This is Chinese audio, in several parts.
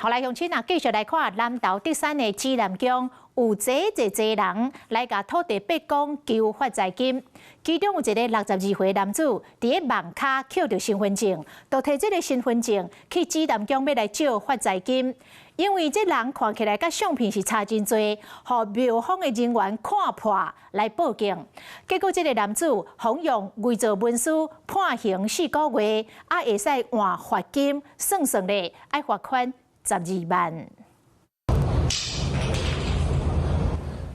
后来乡亲啊，继续来看南投德山的指南宫，有济人来甲土地伯公求发财金。其中有一个62岁男子，伫个网卡捡到身份证，就摕这个身份证去指南宫要来借发财金。因为这人看起来甲相片是差真多，互庙方的人员看破来报警。结果这个男子仿用伪造文书判刑4个月，会使换罚金，算咧爱罚款12万。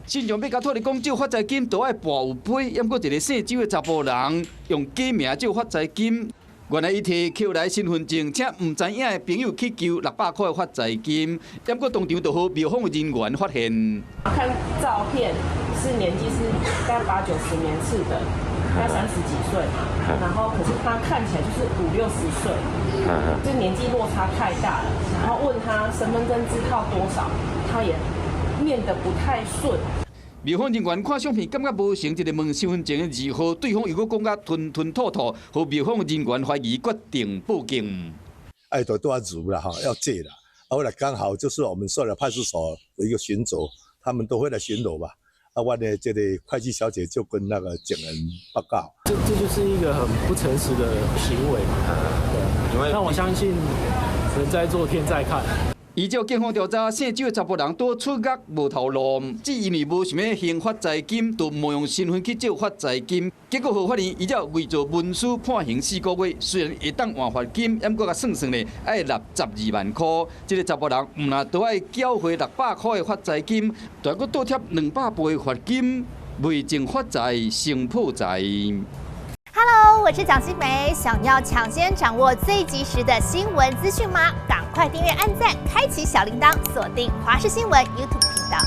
新娘要甲土地公借发财金，都爱跋有杯。抑过一个姓周的查甫人用假名借发财金。原来伊摕捡来身份证，请唔知影的朋友去求600块的发财金，抑过当场就和庙方的人员发现。看照片是年纪是大概80、90年次的，大概30几岁，然后可是他看起来就是50、60岁，就年纪落差太大了。然后问他身份证字号多少，他也念得不太顺。庙方人员看相片，感觉无成，一个问身份证的字号，对方又搁讲甲吞吞吐吐，和庙方人员怀疑，决定报警。爱多多如啦哈，要借啦。后来刚好就是我们所有的派出所的一个巡逻，他们都会来巡逻吧。我呢，这个会计小姐就跟那个警人报告。这就是一个很不诚实的行为，对。但我相信人在做天在看。依照警方调查，姓周的查甫人多出狱无头路，只因为无想要还发财金，就冒用身份去借发财金。结果后发现，伊只伪造文书判刑4个月，虽然会当换罚金，抑过甲算咧，爱纳12万块。这个查甫人唔但都爱缴回600块的发财金，还佫倒贴200倍罚金，未尽发财先破财。Hello， 我是蒋欣梅。想要抢先掌握最及时的新闻资讯吗？赶快订阅、按赞、开启小铃铛，锁定华视新闻 YouTube 频道。